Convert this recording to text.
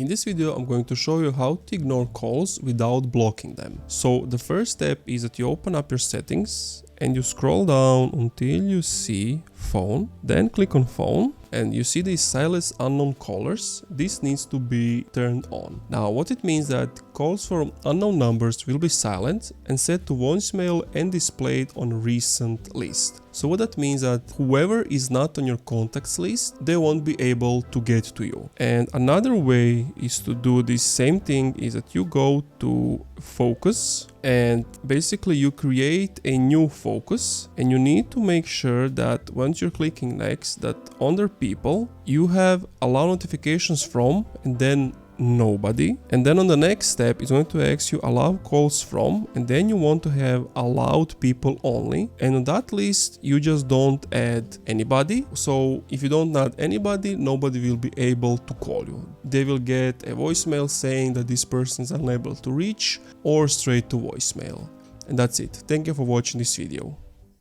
In this video I'm going to show you how to ignore calls without blocking them. So the first step is that you open up your settings and you scroll down until you see phone, then click on phone and you see these silence unknown callers. This needs to be turned on. Now what it means that calls from unknown numbers will be silent and set to voicemail and displayed on recent list. So what that means that whoever is not on your contacts list, they won't be able to get to you. And another way is to do this same thing is that you go to focus and basically you create a new focus, and you need to make sure that once you're clicking next, that under people you have allow notifications from and then nobody, and then on the next step it's going to ask you allow calls from, and then you want to have allowed people only, and on that list you just don't add anybody. So if you don't add anybody, nobody will be able to call you. They will get a voicemail saying that this person is unable to reach, or straight to voicemail. And that's it. Thank you for watching this video.